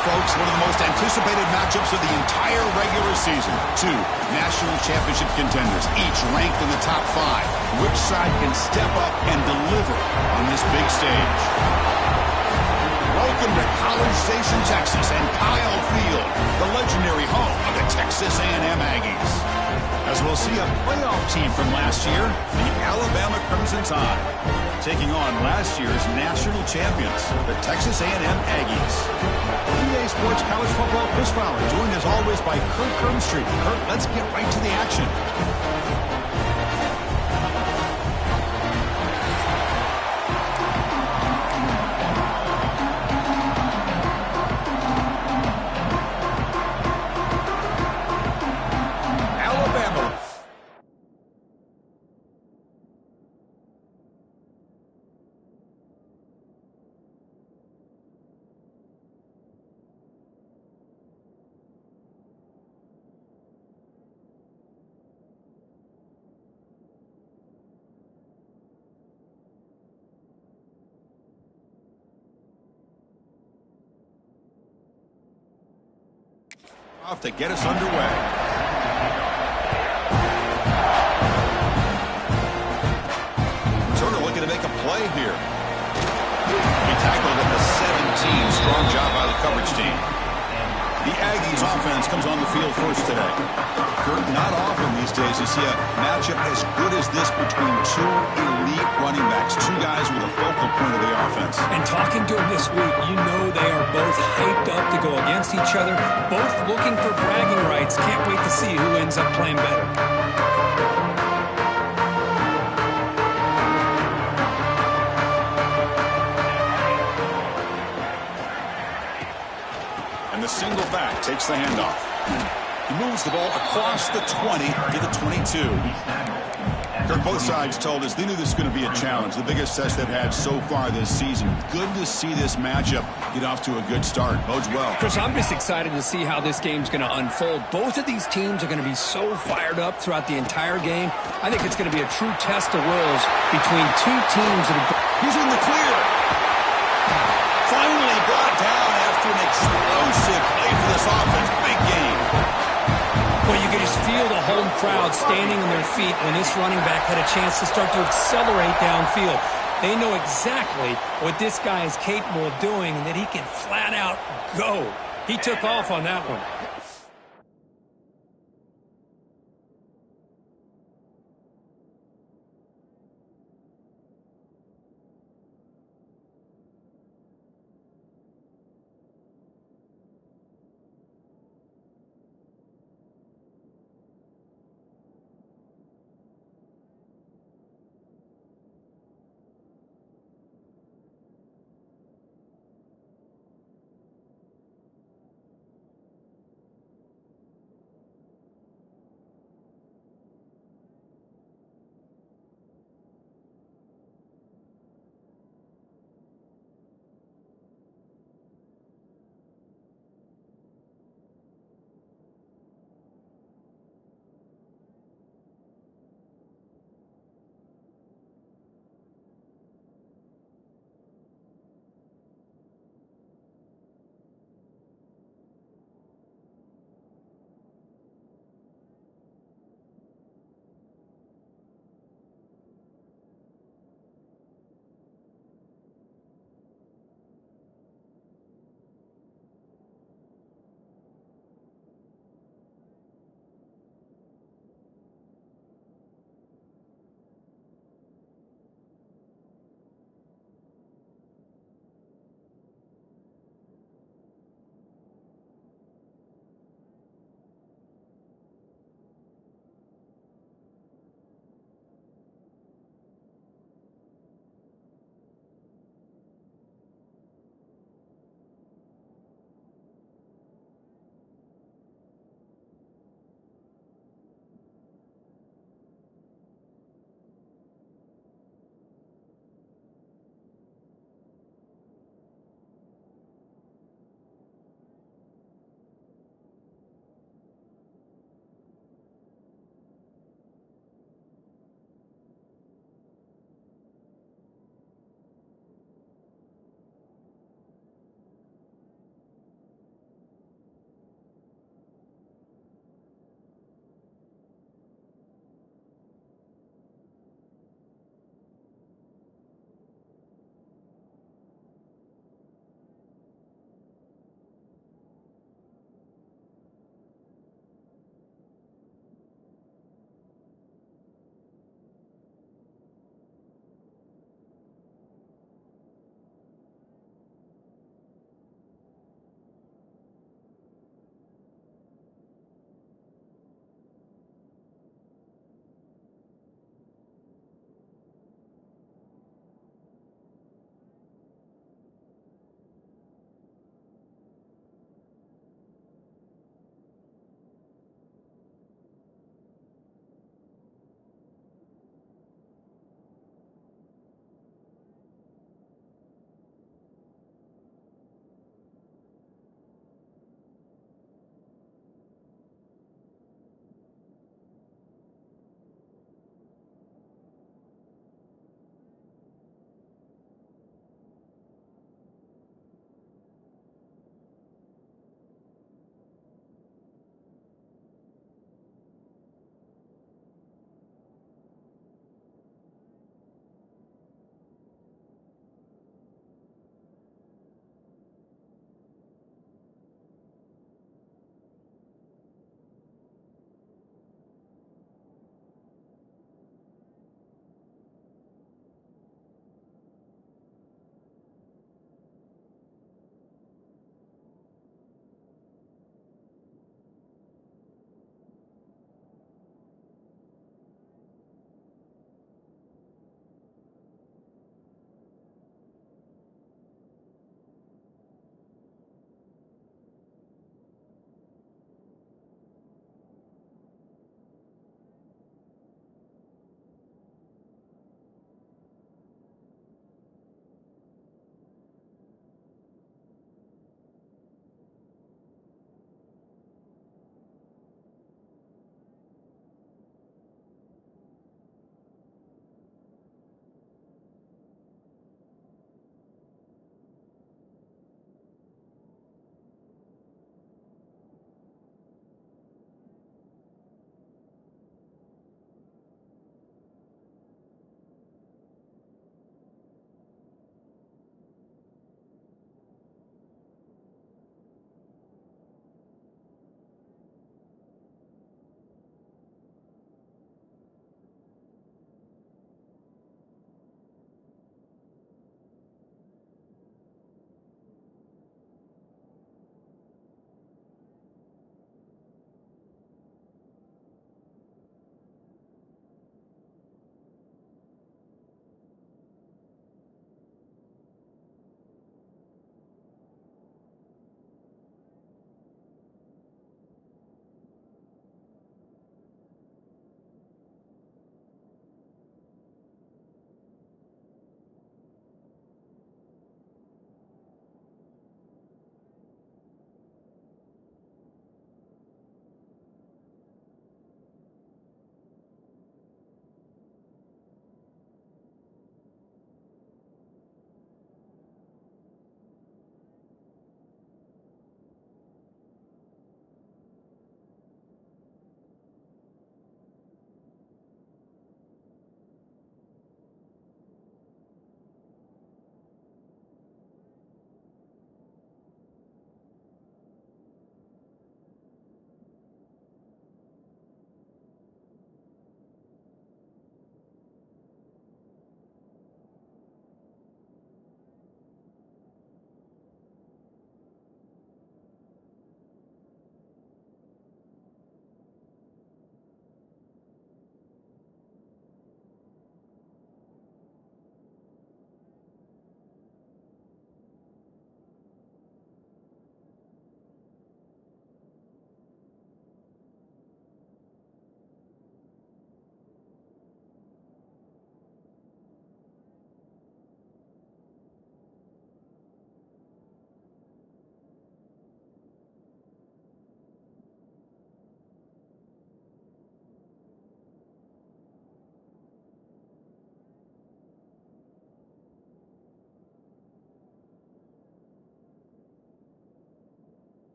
folks, one of the most anticipated matchups of the entire regular season. Two national championship contenders, each ranked in the top 5. Which side can step up and deliver on this big stage? Welcome to College Station, Texas, and Kyle Field, the legendary home of the Texas A&M Aggies. As we'll see a playoff team from last year, the Alabama Crimson Tide, taking on last year's national champions, the Texas A&M Aggies. EA Sports College Football, Chris Fowler, joined as always by Kurt Crumbstreet. Kurt, let's get right to the action. Off to get us underway. Turner looking to make a play here. He tackled at the 17. Strong job by the coverage team. The Aggies offense comes on the field first today. Kurt, not often these days you see a matchup as good as this between two elite running backs, two guys with a focal point of the offense. And talking to them this week, you know they are both hyped up to go against each other, both looking for bragging rights. Can't wait to see who ends up playing better. And the single back takes the handoff. He moves the ball across the 20 to the 22. Kirk, both sides told us they knew this was going to be a challenge, the biggest test they've had so far this season. Good to see this matchup get off to a good start. Bodes well. Chris, I'm just excited to see how this game's going to unfold. Both of these teams are going to be so fired up throughout the entire game. I think it's going to be a true test of wills between two teams that have... He's in the clear. Finally brought down after an explosive play for this offense. Big game. Well, you can just feel the home crowd standing on their feet when this running back had a chance to start to accelerate downfield. They know exactly what this guy is capable of doing and that he can flat out go. He took off on that one.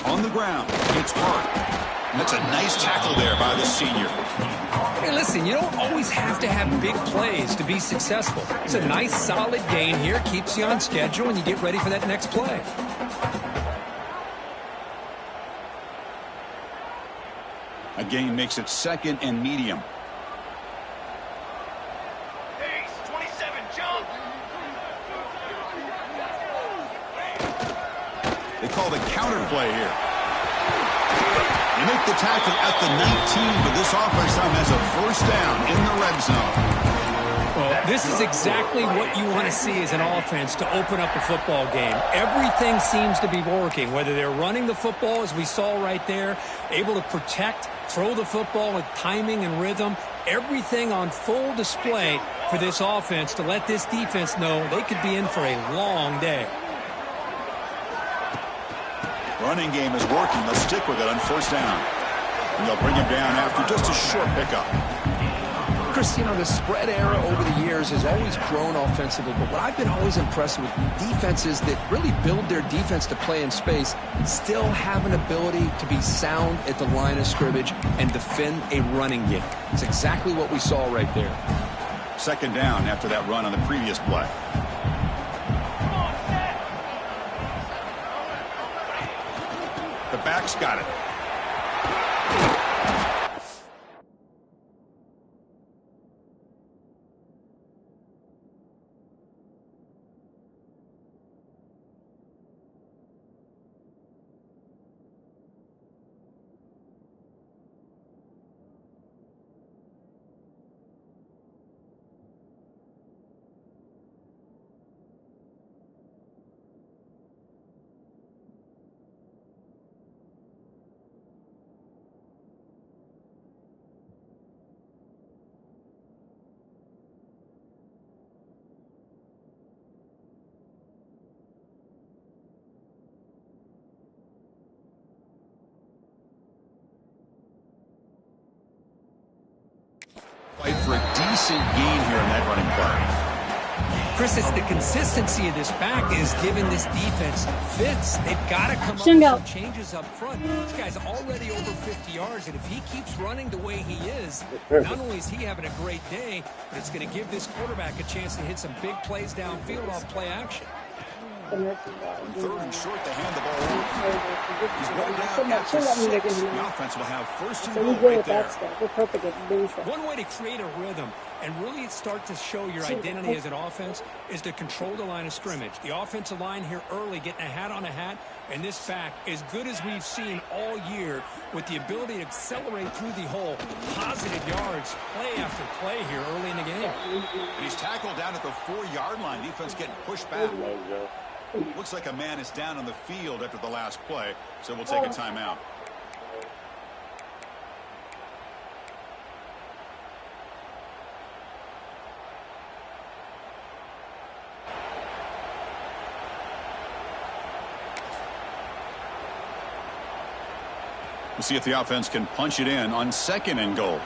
On the ground, it's Park. That's a nice tackle there by the senior. Hey, listen, you don't always have to have big plays to be successful. It's a nice, solid gain here. Keeps you on schedule, and you get ready for that next play. A gain makes it 2nd and medium. Hey, 27, jump! They call the counter play here. They make the tackle at the 19, but this offense now has a first down in the red zone. Well, this is exactly what you want to see as an offense to open up a football game. Everything seems to be working, whether they're running the football, as we saw right there, able to protect, throw the football with timing and rhythm, everything on full display for this offense to let this defense know they could be in for a long day. Running game is working. Let's stick with it on first down. And they'll bring him down after just a short pickup. Chris, you know, the spread era over the years has always grown offensively, but what I've been always impressed with defenses that really build their defense to play in space still have an ability to be sound at the line of scrimmage and defend a running game. It's exactly what we saw right there. 2nd down after that run on the previous play. The back's got it. Fight for a decent gain here in that running play. Chris, it's the consistency of this back is giving this defense fits. They've got to come up with some changes up front. This guy's already over 50 yards, and if he keeps running the way he is, not only is he having a great day, but it's going to give this quarterback a chance to hit some big plays downfield off play action. 3rd and short to hand the ball over. He's well down at the 6. The offense will have 1st and goal right there. One way to create a rhythm and really start to show your identity as an offense is to control the line of scrimmage. The offensive line here early getting a hat on a hat, and this back, as good as we've seen all year, with the ability to accelerate through the hole, positive yards, play after play here early in the game. And he's tackled down at the 4-yard line. Defense getting pushed back. Looks like a man is down on the field after the last play, so we'll take a timeout. We'll see if the offense can punch it in on 2nd and goal.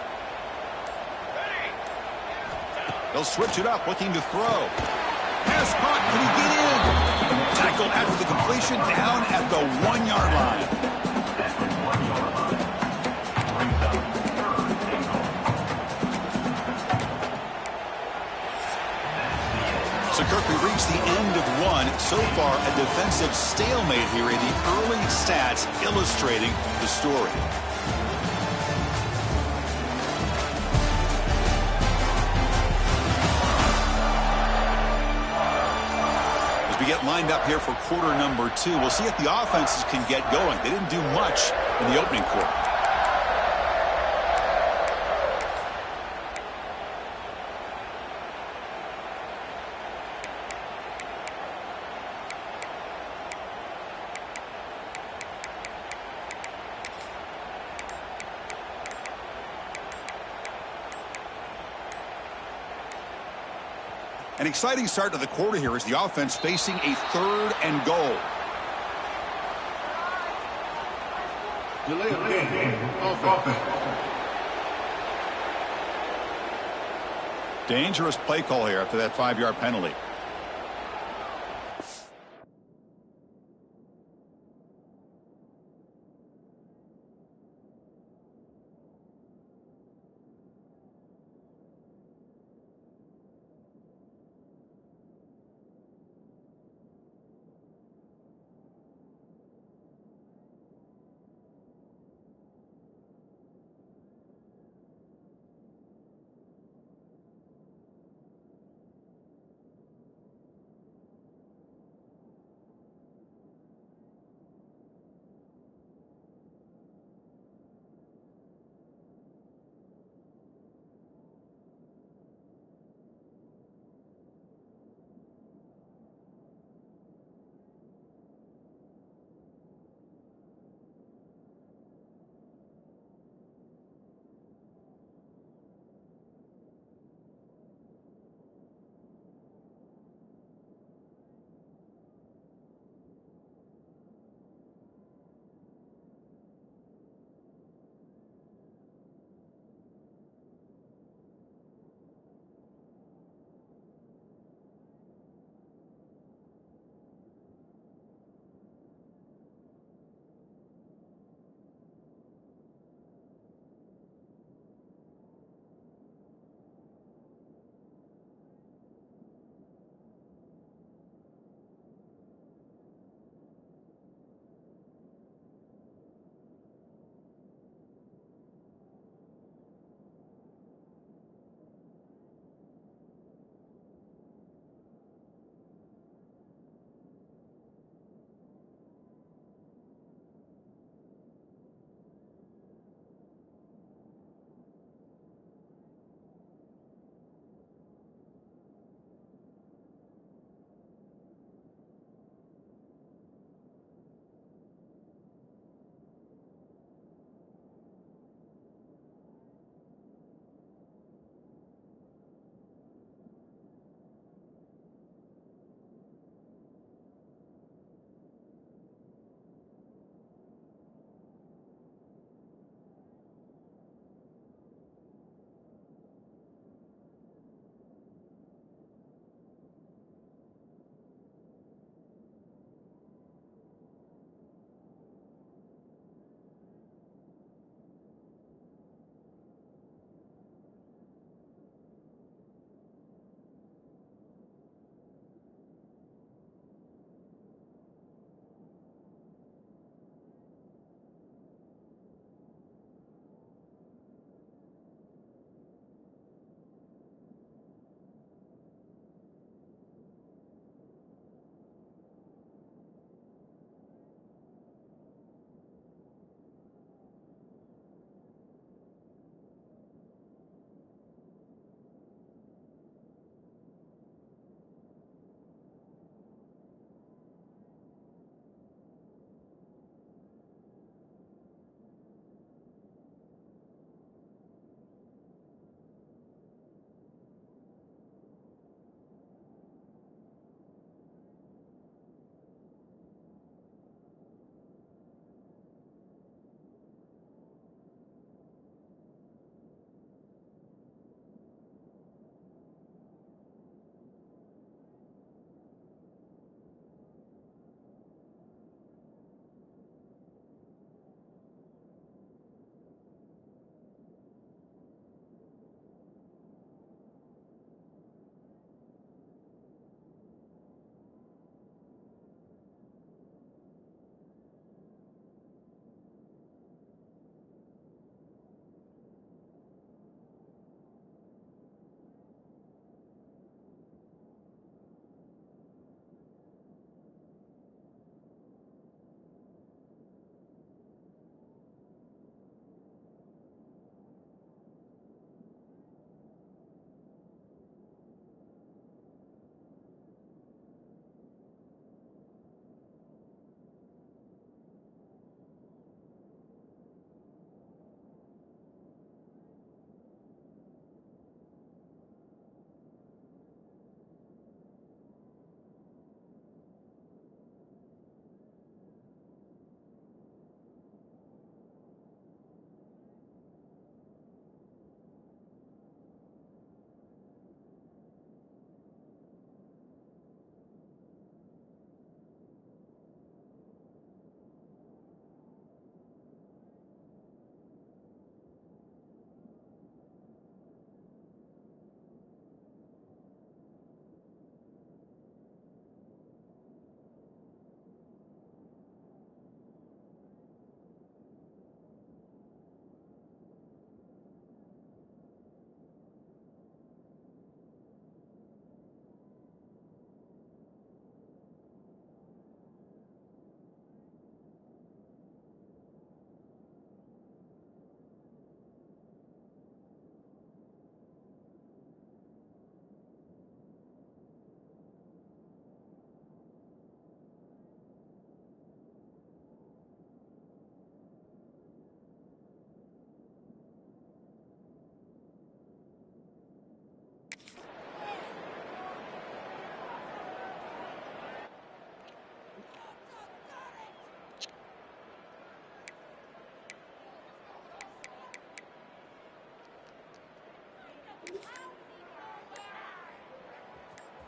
They'll switch it up, looking to throw. Pass caught. Can he get in? Tackled after the completion, down at the 1-yard line. So, Kirk, we reached the end of one. So far, a defensive stalemate here in the early stats illustrating the story. We get lined up here for quarter number 2. We'll see if the offenses can get going. They didn't do much in the opening quarter. An exciting start to the quarter here as the offense facing a 3rd and goal. Dangerous play call here after that 5-yard penalty.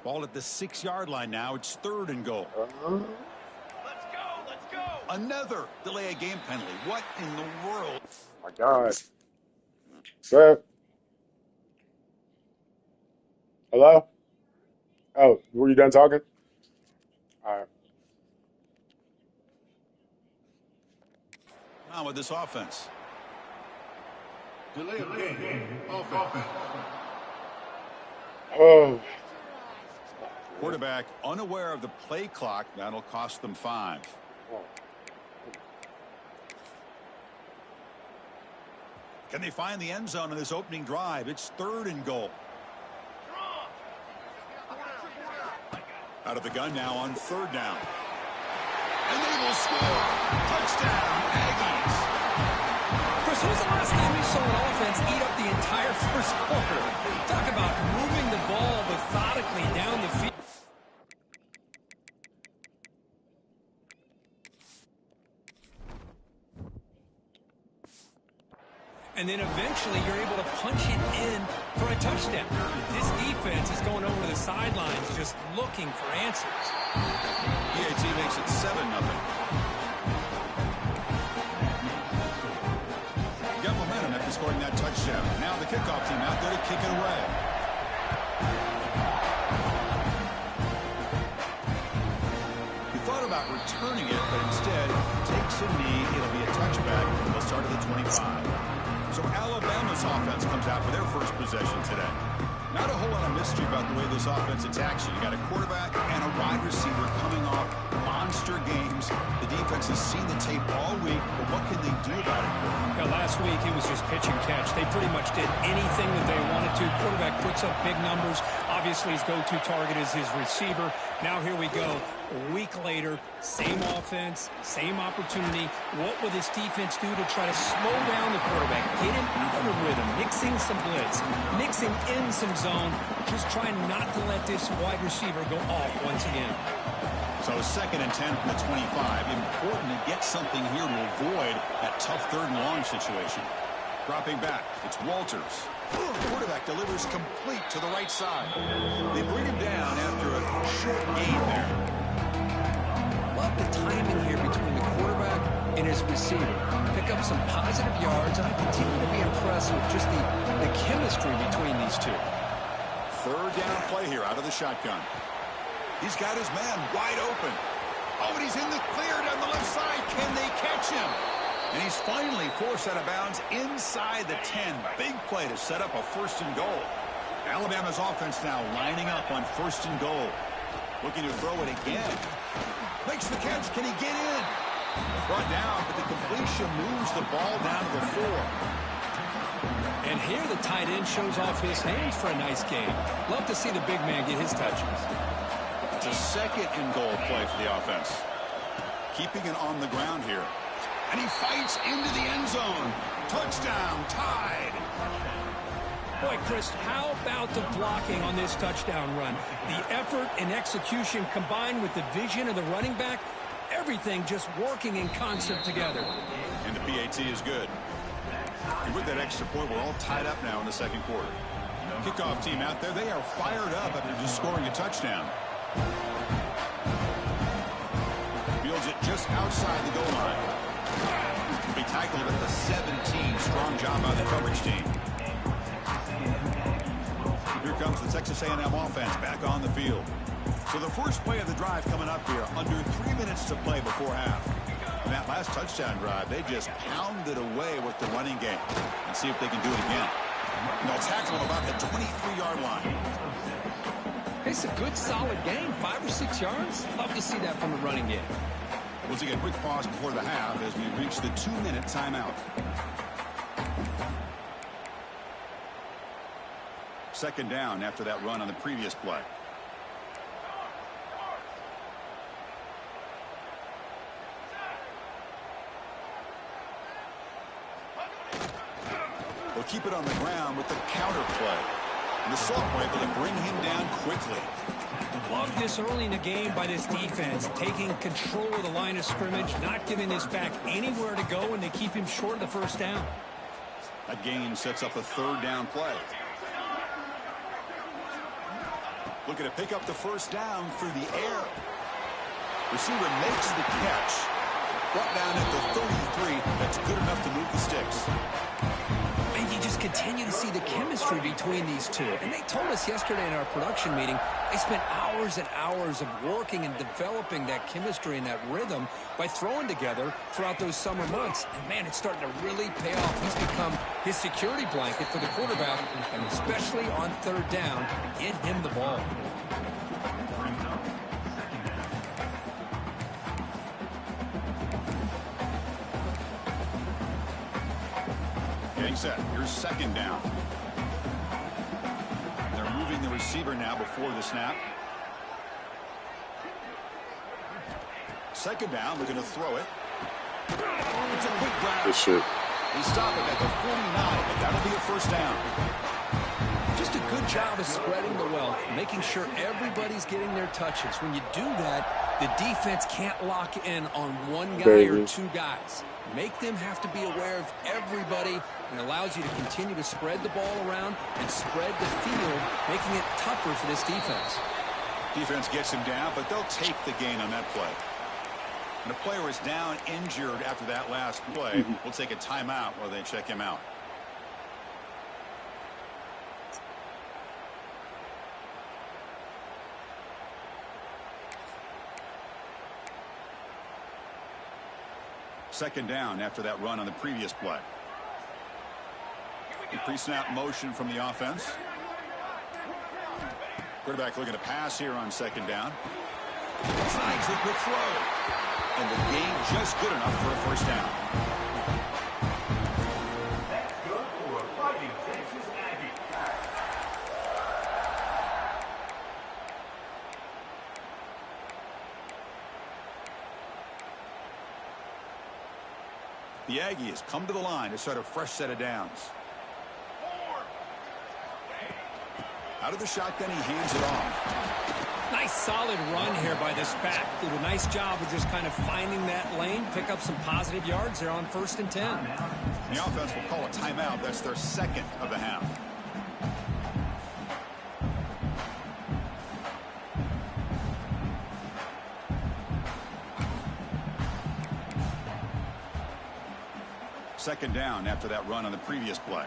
Ball at the 6-yard line now. It's 3rd and goal. Let's go, let's go. Another delay of game penalty. What in the world? My God. Sir. Hello? Oh, were you done talking? All right. On with this offense. Delay of game. Offense. Oh. Quarterback unaware of the play clock. That'll cost them 5. Can they find the end zone in this opening drive? It's 3rd and goal. Out of the gun now on 3rd down. And they will score. Touchdown, Aggies. Chris, when was the last time you saw an offense eat up the entire first quarter? Talk about moving the ball methodically down the field. And then eventually you're able to punch it in for a touchdown. This defense is going over the sidelines just looking for answers. PAT makes it 7-0. Got momentum after scoring that touchdown. Now the kickoff team out there to kick it away. He thought about returning it, but instead takes a knee. It'll be a touchback. They'll start at the 25. So Alabama's offense comes out for their first possession today. Not a whole lot of mystery about the way this offense attacks you. You got a quarterback and a wide receiver coming off monster games. The defense has seen the tape all week, but what can they do about it? Now, last week, it was just pitch and catch. They pretty much did anything that they wanted to. Quarterback puts up big numbers. Obviously, his go-to target is his receiver. Now here we go. A week later, same offense, same opportunity. What will this defense do to try to slow down the quarterback, get him out of rhythm, mixing some blitz, mixing in some zone, just trying not to let this wide receiver go off once again. So 2nd and 10 from the 25. Important to get something here to avoid that tough 3rd and long situation. Dropping back, it's Walters. Quarterback delivers complete to the right side. They bring him down after a short gain there. Love the timing here between the quarterback and his receiver. Pick up some positive yards, and I continue to be impressed with just the chemistry between these two. 3rd down play here out of the shotgun. He's got his man wide open. Oh, and he's in the clear down the left side. Can they catch him? And he's finally forced out of bounds inside the 10. Big play to set up a 1st and goal. Alabama's offense now lining up on 1st and goal. Looking to throw it again. Makes the catch. Can he get in? Brought down, but the completion moves the ball down to the 4. And here the tight end shows off his hands for a nice game. Love to see the big man get his touches. It's a 2nd and goal play for the offense. Keeping it on the ground here. And he fights into the end zone. Touchdown, tied. Boy, Chris, how about the blocking on this touchdown run? The effort and execution combined with the vision of the running back, everything just working in concert together. And the PAT is good. And with that extra point, we're all tied up now in the 2nd quarter. Kickoff team out there, they are fired up after just scoring a touchdown. Fields it just outside the goal line. Will be tackled at the 17. Strong job by the coverage team. Here comes the Texas A&M offense back on the field. So the first play of the drive coming up here, under 3 minutes to play before half. And that last touchdown drive, they just pounded away with the running game. And see if they can do it again. And they'll tackle him about the 23-yard line. It's a good, solid game, 5 or 6 yards. Love to see that from the running game. We'll take a quick pause before the half as we reach the 2-minute timeout. 2nd down after that run on the previous play. They'll keep it on the ground with the counter play. And the Salt were able to bring him down quickly. Love this early in the game by this defense, taking control of the line of scrimmage, not giving this back anywhere to go, and they keep him short of the 1st down. That gain sets up a 3rd down play. Looking to pick up the first down through the air. Receiver makes the catch. Brought down at the 33. That's good enough to move the sticks. And you just continue to see the chemistry between these two. And they told us yesterday in our production meeting, they spent hours and hours of working and developing that chemistry and that rhythm by throwing together throughout those summer months. And, man, it's starting to really pay off. He's become his security blanket for the quarterback, and especially on third down, get him the ball. Getting set. Here's second down. They're moving the receiver now before the snap. Second down. They're going to throw it. It's a quick grab. Good shit. He stopped it at the 49, but that'll be a first down. Just a good job of spreading the wealth, making sure everybody's getting their touches. When you do that, the defense can't lock in on one guy or two guys. Make them have to be aware of everybody, and it allows you to continue to spread the ball around and spread the field, making it tougher for this defense. Defense gets him down, but they'll take the gain on that play. And the player is down injured after that last play. We'll take a timeout while they check him out. Second down after that run on the previous play. The pre-snap motion from the offense. Quarterback looking to pass here on second down. Signs the quick throw. And the gain just good enough for a first down. That's good for a Fighting Texas Aggie. The Aggies come to the line to start a fresh set of downs. Out of the shotgun, he hands it off. Nice solid run here by this back. Did a nice job of just kind of finding that lane, pick up some positive yards there on 1st and 10. The offense will call a timeout. That's their second of the half. Second down after that run on the previous play.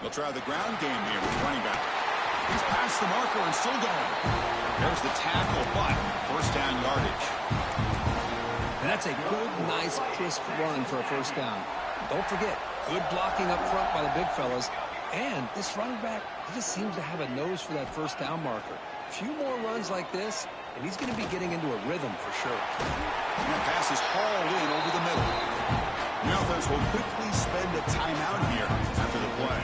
They'll try the ground game here with the running back. He's past the marker and still going. There's the tackle, but first down yardage. And that's a good, nice, crisp run for a first down. Don't forget, good blocking up front by the big fellas. And this running back, he just seems to have a nose for that first down marker. A few more runs like this, and he's going to be getting into a rhythm for sure. And that pass is hauled in over the middle. The offense will quickly spend a timeout here after the play.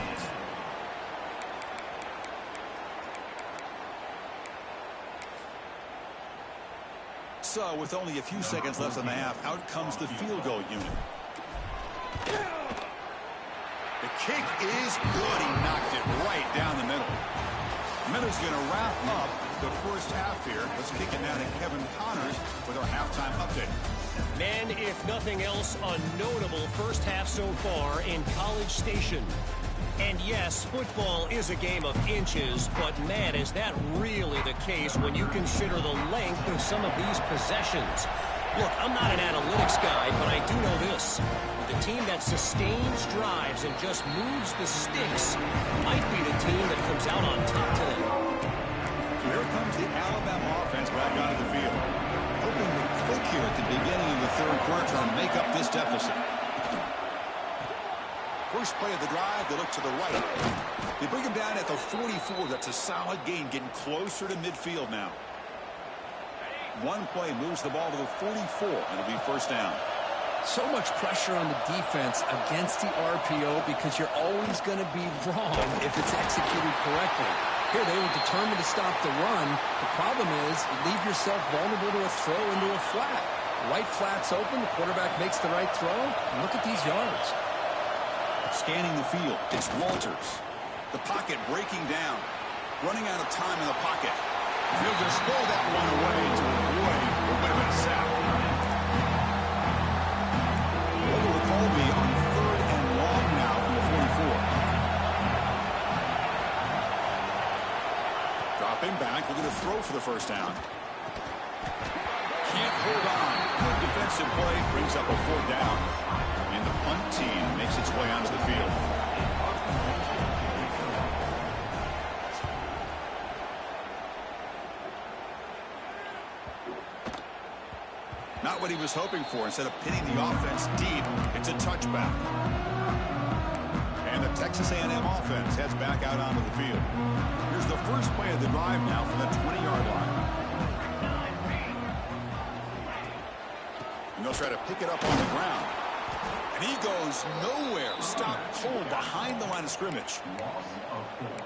So, with only a few seconds left in the half, out comes the field goal unit. The kick is good. He knocked it right down the middle. Miller's going to wrap up the first half here. Let's kick it now to Kevin Connors with our halftime update. Man, if nothing else, a notable first half so far in College Station. And yes, football is a game of inches, but man, is that really the case when you consider the length of some of these possessions. Look, I'm not an analytics guy, but I do know this. The team that sustains drives and just moves the sticks might be the team that comes out on top today. Here comes the Alabama offense back onto the field. Hoping to click here at the beginning of the third quarter and make up this deficit. First play of the drive, they look to the right. They bring him down at the 44. That's a solid gain, getting closer to midfield now. One play moves the ball to the 44. It'll be first down. So much pressure on the defense against the RPO because you're always going to be wrong if it's executed correctly. Here, they were determined to stop the run. The problem is you leave yourself vulnerable to a throw into a flat. The right flat's open. The quarterback makes the right throw. And look at these yards. Scanning the field, it's Walters. The pocket breaking down. Running out of time in the pocket. He'll just throw that one away to avoid what might have been a sack. What will the call be on 3rd and long now from the 44? Dropping back, looking to throw for the first down. Can't hold on. Good defensive play, brings up a 4th down. And the punt team makes its way onto the field. Not what he was hoping for. Instead of pinning the offense deep, it's a touchback. And the Texas A&M offense heads back out onto the field. Here's the first play of the drive now from the 20-yard line. And they'll try to pick it up on the ground. And he goes nowhere. Stopped cold behind the line of scrimmage.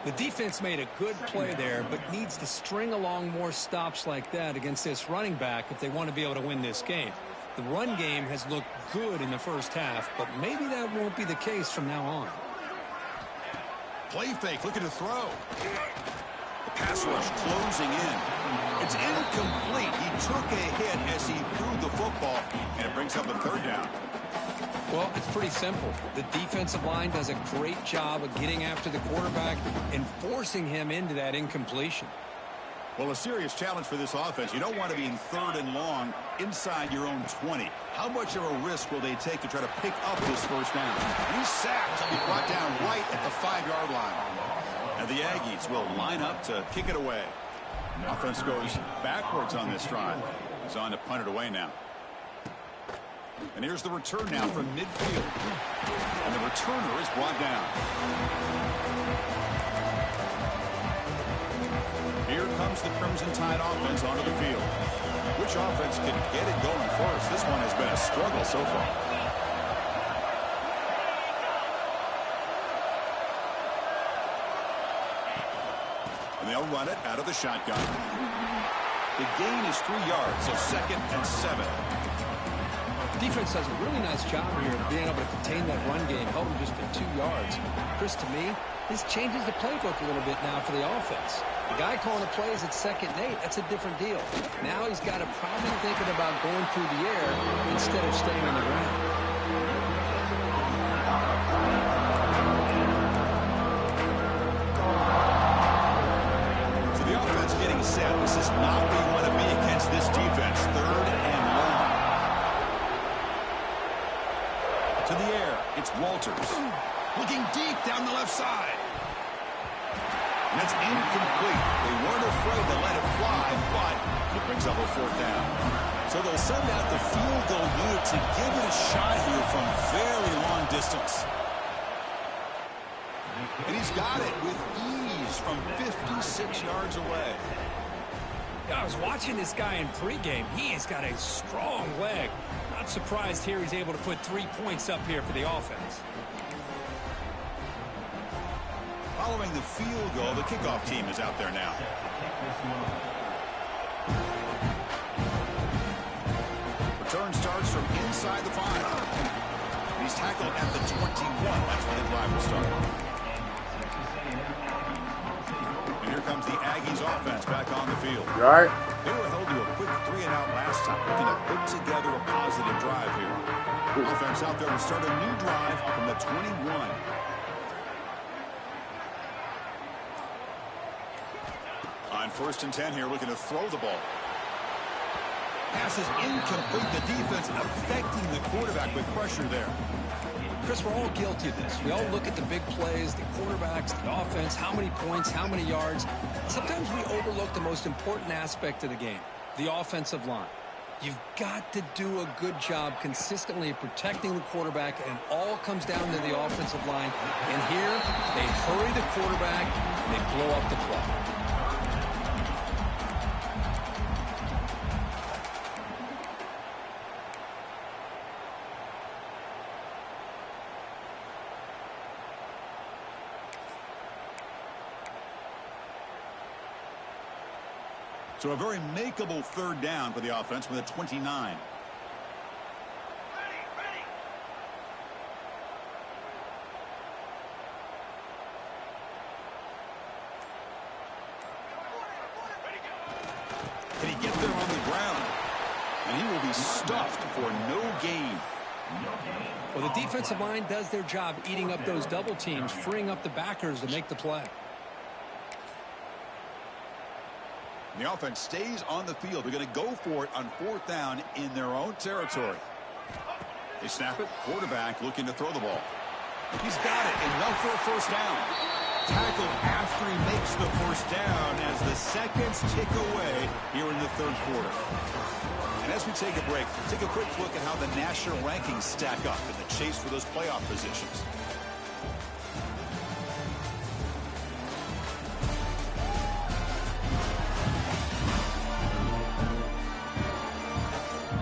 The defense made a good play there, but needs to string along more stops like that against this running back if they want to be able to win this game. The run game has looked good in the first half, but maybe that won't be the case from now on. Play fake, looking to throw. The pass rush closing in. It's incomplete. He took a hit as he threw the football, and it brings up a 3rd down. Well, it's pretty simple. The defensive line does a great job of getting after the quarterback and forcing him into that incompletion. Well, a serious challenge for this offense. You don't want to be in 3rd and long inside your own 20. How much of a risk will they take to try to pick up this first down? He's sacked. He'll be brought down right at the 5-yard line. And the Aggies will line up to kick it away. Offense goes backwards on this drive. He's on to punt it away now. And here's the return now from midfield. And the returner is brought down. Here comes the Crimson Tide offense onto the field. Which offense can get it going first? This one has been a struggle so far. And they'll run it out of the shotgun. The gain is 3 yards, so 2nd and 7. Defense does a really nice job here of being able to contain that run game, held him just to 2 yards. Chris, to me, this changes the playbook a little bit now for the offense. The guy calling the plays at 2nd and 8, that's a different deal. Now he's got to probably thinking about going through the air instead of staying on the ground. So the offense getting set. This is not where you want to be against this defense. 3rd and long. To the air, it's Walters. Looking deep down the left side. And it's incomplete. They weren't afraid to let it fly, but it brings up a 4th down. So they'll send out the field goal unit to give it a shot here from very long distance. And he's got it with ease from 56 yards away. Yeah, I was watching this guy in pregame. He has got a strong leg. Not surprised here he's able to put 3 points up here for the offense. Following the field goal, the kickoff team is out there now. Return starts from inside the 5. He's tackled at the 21. That's where the drive will start. And here comes the Aggies offense back on the field. You all right? They were held to a quick 3-and-out last time, looking to put together a positive drive here. Offense out there to start a new drive from the 21. On 1st and 10 here, looking to throw the ball. Pass is incomplete. The defense affecting the quarterback with pressure there. Chris, we're all guilty of this. We all look at the big plays, the quarterbacks, the offense, how many points, how many yards. Sometimes we overlook the most important aspect of the game, the offensive line. You've got to do a good job consistently protecting the quarterback, and it all comes down to the offensive line. And here, they hurry the quarterback, and they blow up the play. So a very makeable 3rd down for the offense with a 29. Can he get there on the ground? And he will be stuffed for no gain. Well, the defensive line does their job eating up those double teams, freeing up the backers to make the play. The offense stays on the field. They're going to go for it on 4th down in their own territory. They snap it. Quarterback looking to throw the ball. He's got it. Enough for a first down. Tackle after he makes the first down as the seconds tick away here in the 3rd quarter. And as we take a break, take a quick look at how the national rankings stack up in the chase for those playoff positions.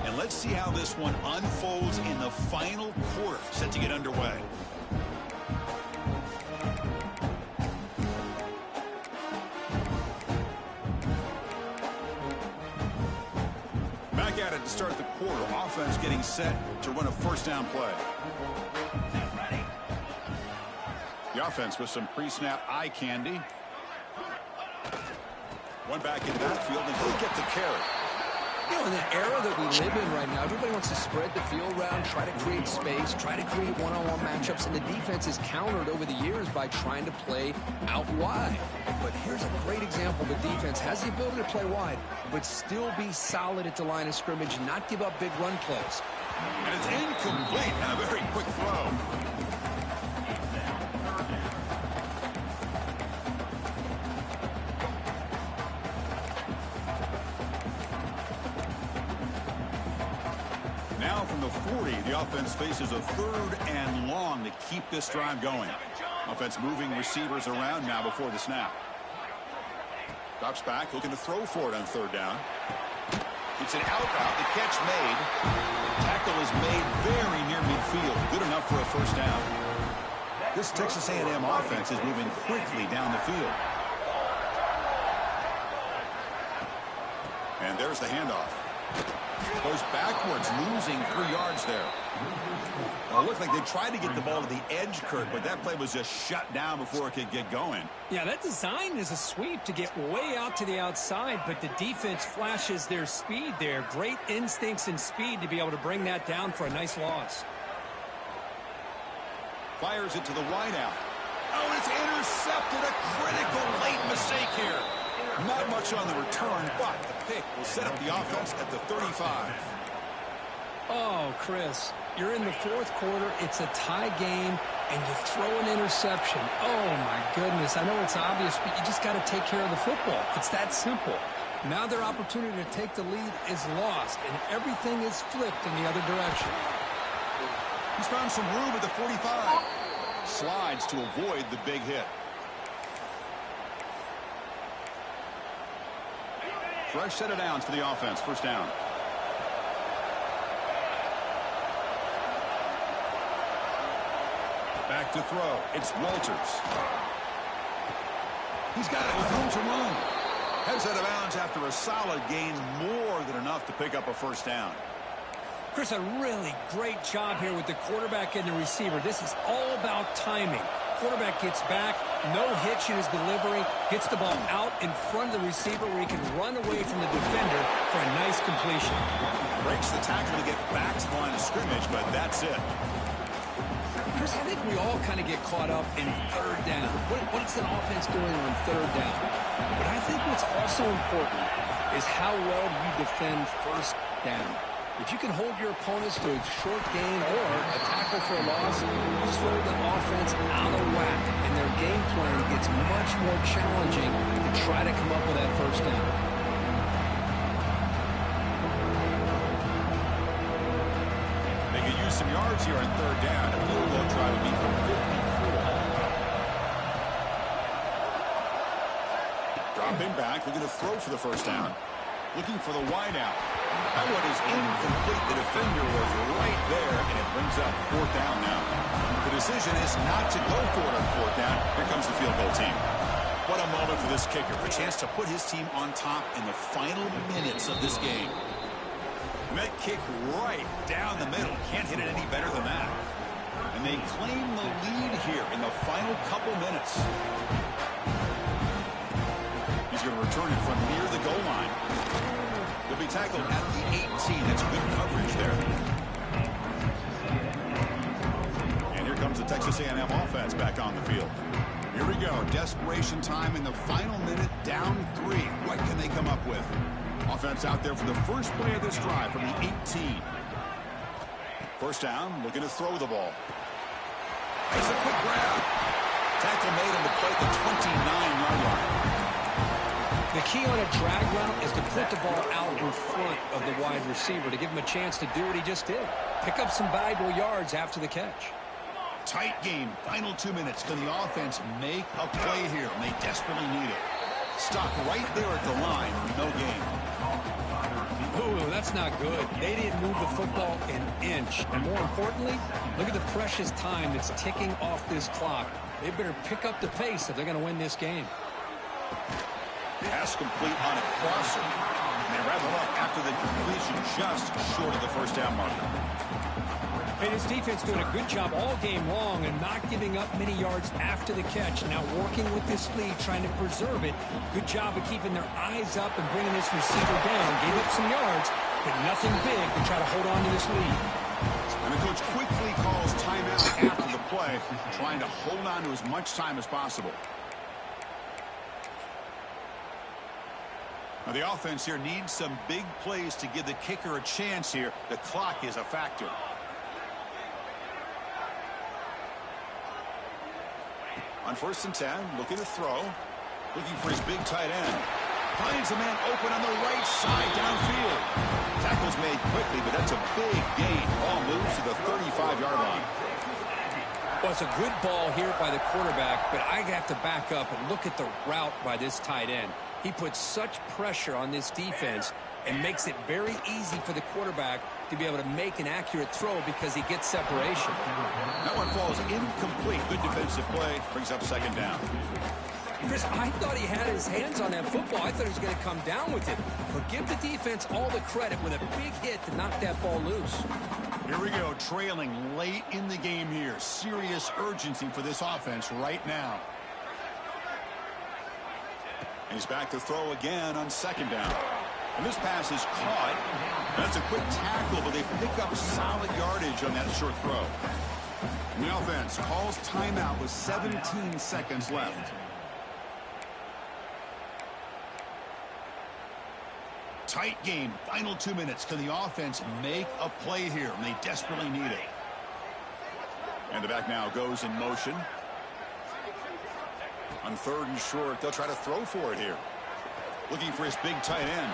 And let's see how this one unfolds in the final quarter, set to get underway. Back at it to start the quarter. Offense getting set to run a first down play. The offense with some pre-snap eye candy. One back in the backfield, and he'll get the carry. You know, in the era that we live in right now, everybody wants to spread the field around, try to create space, try to create one-on-one matchups, and the defense is countered over the years by trying to play out wide. But here's a great example. The defense has the ability to play wide, but still be solid at the line of scrimmage, not give up big run plays. And it's incomplete, and a very quick throw. Now from the 40, the offense faces a 3rd and long to keep this drive going. Offense moving receivers around now before the snap. Drops back, looking to throw for it on 3rd down. It's an out route, the catch made. Tackle is made very near midfield, good enough for a first down. This Texas A&M offense is moving quickly down the field. And there's the handoff. Goes backwards, losing 3 yards there. Well, it looked like they tried to get the ball to the edge, Kurt, but that play was just shut down before it could get going. Yeah, that design is a sweep to get way out to the outside, but the defense flashes their speed there. Great instincts and speed to be able to bring that down for a nice loss. Fires it to the wideout. Oh, it's intercepted. A critical late mistake here. Not much on the return, but the pick will set up the offense at the 35. Oh, Chris, you're in the 4th quarter. It's a tie game, and you throw an interception. Oh, my goodness. I know it's obvious, but you just got to take care of the football. It's that simple. Now their opportunity to take the lead is lost, and everything is flipped in the other direction. He's found some room at the 45. Slides to avoid the big hit. Fresh set of downs for the offense. First down. Back to throw. It's Walters. He's got it with room to run. Heads out of bounds after a solid gain, more than enough to pick up a first down. Chris, a really great job here with the quarterback and the receiver. This is all about timing. Quarterback gets back, no hitch in his delivery, gets the ball out in front of the receiver where he can run away from the defender for a nice completion. Breaks the tackle to get back to the line of scrimmage, but that's it. Chris, I think we all kind of get caught up in 3rd down. What's an offense doing on 3rd down? But I think what's also important is how well you defend 1st down. If you can hold your opponents to a short gain or a tackle for a loss, you throw the offense out of whack, and their game plan gets much more challenging to try to come up with that first down. They could use some yards here on 3rd down. A field goal try would be from 54. Dropping back, looking to throw for the first down. Looking for the wideout. That one is incomplete. The defender was right there, and it brings up 4th down now. The decision is not to go for it on 4th down. Here comes the field goal team. What a moment for this kicker. A chance to put his team on top in the final minutes of this game. And that kick right down the middle. Can't hit it any better than that. And they claim the lead here in the final couple minutes. He's going to return it from near the goal line. He'll be tackled at the 18. That's good coverage there. And here comes the Texas A&M offense back on the field. Here we go. Desperation time in the final minute, down 3. What can they come up with? offense out there for the first play of this drive from the 18. First down, looking to throw the ball. There's a quick grab. Tackle made on the play at the 29-yard line. The key on a drag route is to put the ball out in front of the wide receiver to give him a chance to do what he just did. Pick up some valuable yards after the catch. Tight game. Final 2 minutes. Can the offense make a play here? And they desperately need it. Stuck right there at the line. No gain. Ooh, that's not good. They didn't move the football an inch. And more importantly, look at the precious time that's ticking off this clock. They better pick up the pace if they're going to win this game. Pass complete on a crosser. And they wrap it up after the completion just short of the first down marker. Hey, this defense doing a good job all game long and not giving up many yards after the catch. Now working with this lead, trying to preserve it. Good job of keeping their eyes up and bringing this receiver down. Gave up some yards, but nothing big to try to hold on to this lead. And the coach quickly calls timeout after the play, trying to hold on to as much time as possible. Now the offense here needs some big plays to give the kicker a chance here. The clock is a factor. On 1st and 10, looking to throw. Looking for his big tight end. Finds a man open on the right side downfield. Tackle's made quickly, but that's a big gain. Ball moves to the 35-yard line. Well, it's a good ball here by the quarterback, but I have to back up and look at the route by this tight end. He puts such pressure on this defense and makes it very easy for the quarterback to be able to make an accurate throw because he gets separation. That one falls incomplete. Good defensive play. Brings up 2nd down. Chris, I thought he had his hands on that football. I thought he was going to come down with it. But give the defense all the credit with a big hit to knock that ball loose. Here we go, trailing late in the game here. Serious urgency for this offense right now. And he's back to throw again on 2nd down. And this pass is caught. That's a quick tackle, but they pick up solid yardage on that short throw. And the offense calls timeout with 17 seconds left. Tight game, final 2 minutes. Can the offense make a play here? And they desperately need it. And the back now goes in motion. On 3rd and short, they'll try to throw for it here. Looking for his big tight end.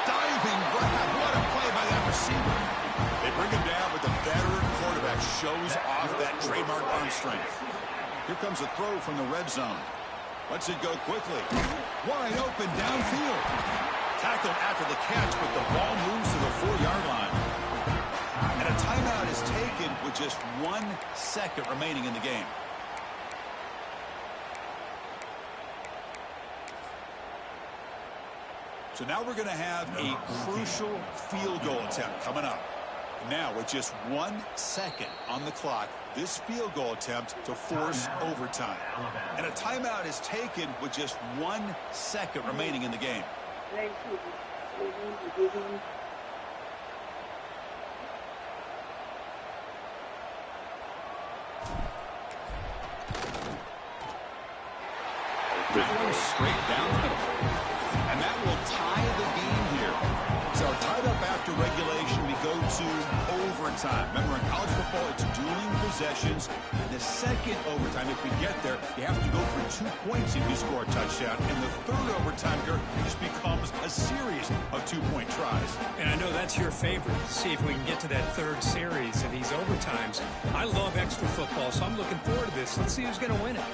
Diving grab. What a play by that receiver. They bring him down, but the veteran quarterback shows off that trademark arm strength. Here comes a throw from the red zone. Lets it go quickly. Wide open downfield. Tackled after the catch, but the ball moves to the 4-yard line. And a timeout is taken with just 1 second remaining in the game. So now we're going to have a crucial field goal attempt coming up. Now, with just 1 second on the clock, this field goal attempt to force overtime. And a timeout is taken with just 1 second remaining in the game. That one straight down the middle. And that will tie the game here. So tied up after regulation, we go to overtime. Remember, in college football, it's dueling possessions. The second overtime, if we get there, you have to go for 2 points if you score a touchdown. And the third overtime here just becomes a series of 2-point tries. And I know that's your favorite. See if we can get to that 3rd series of these overtimes. I love extra football, so I'm looking forward to this. Let's see who's going to win it.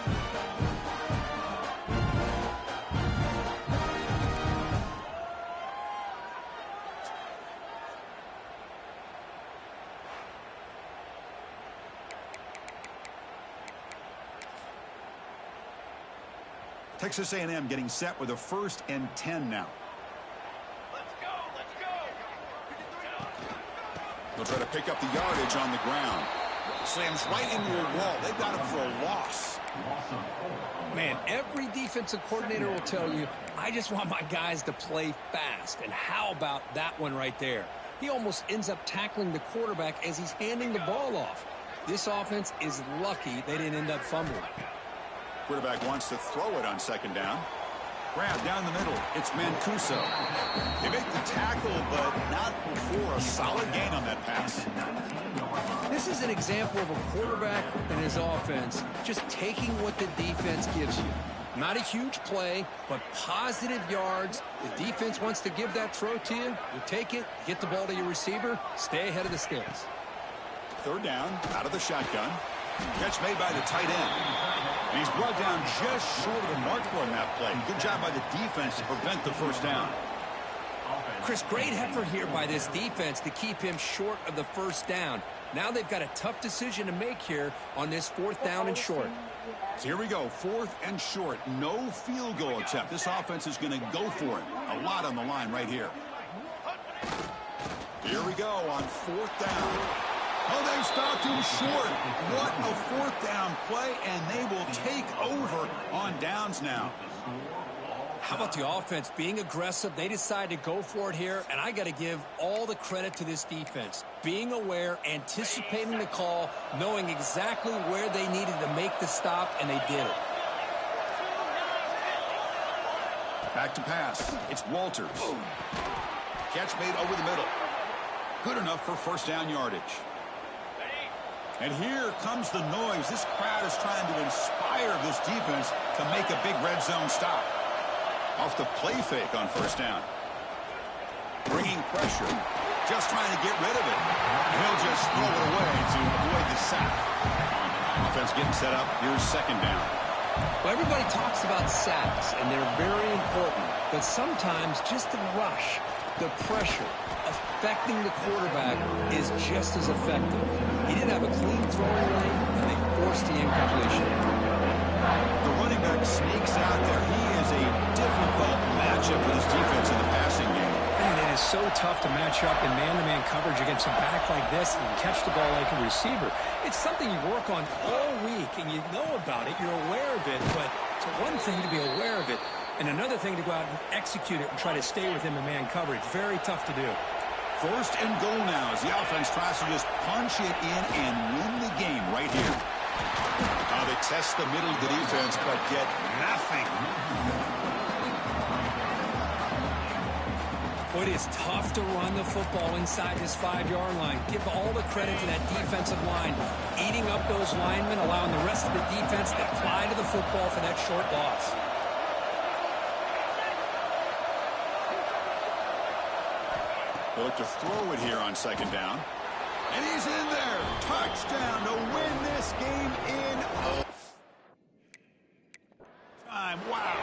Texas A&M getting set with a 1st and 10 now. Let's go, let's go. They'll try to pick up the yardage on the ground. Slams right into a wall. They've got him for a loss. Man, every defensive coordinator will tell you, I just want my guys to play fast. And how about that one right there? He almost ends up tackling the quarterback as he's handing the ball off. This offense is lucky they didn't end up fumbling. Quarterback wants to throw it on 2nd down. grab down the middle. It's Mancuso. They make the tackle, but not before a solid gain on that pass. This is an example of a quarterback and his offense just taking what the defense gives you. Not a huge play, but positive yards. The defense wants to give that throw to you. You take it, get the ball to your receiver, stay ahead of the sticks. Third down, out of the shotgun. Catch made by the tight end. And he's brought down just short of the mark for him that play. Good job by the defense to prevent the first down. Chris, great effort here by this defense to keep him short of the first down. Now they've got a tough decision to make here on this 4th down and short. So here we go, 4th and short. No field goal attempt. This offense is going to go for it. A lot on the line right here. Here we go on 4th down. Oh, they stopped him short. What a 4th down play, and they will take over on downs now. How about the offense being aggressive? They decide to go for it here, and I got to give all the credit to this defense. Being aware, anticipating the call, knowing exactly where they needed to make the stop, and they did it. Back to pass. It's Walters. Catch made over the middle. Good enough for first down yardage. And here comes the noise. This crowd is trying to inspire this defense to make a big red zone stop. Off the play fake on first down. Bringing pressure. Just trying to get rid of it. And he'll just throw it away to avoid the sack. Offense getting set up. Here's second down. Well, everybody talks about sacks, and they're very important. But sometimes just the rush, the pressure, affecting the quarterback is just as effective. He didn't have a clean throwing lane, and they forced the incompletion. The running back sneaks out there. He is a difficult matchup for this defense in the passing game. Man, it is so tough to match up in man-to-man coverage against a back like this and catch the ball like a receiver. It's something you work on all week, and you know about it. You're aware of it, but it's one thing to be aware of it, and another thing to go out and execute it and try to stay within the man coverage. Very tough to do. First and goal now as the offense tries to just punch it in and win the game right here. They test the middle of the defense, but get nothing. Boy, it is tough to run the football inside this 5-yard line. Give all the credit to that defensive line. Eating up those linemen, allowing the rest of the defense to fly to the football for that short loss. They'll look to throw it here on second down. And he's in there. Touchdown to win this game in time. Wow.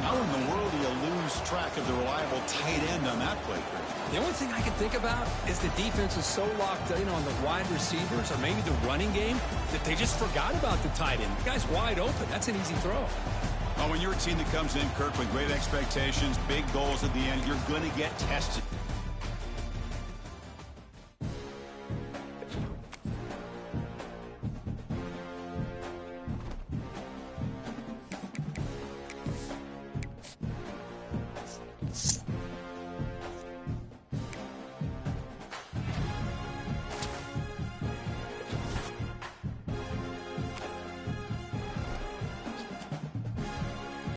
How in the world do you lose track of the reliable tight end on that play? The only thing I can think about is the defense is so locked in on the wide receivers or maybe the running game that they just forgot about the tight end. The guy's wide open. That's an easy throw. Well, when you're a team that comes in, Kirk, with great expectations, big goals at the end, you're going to get tested.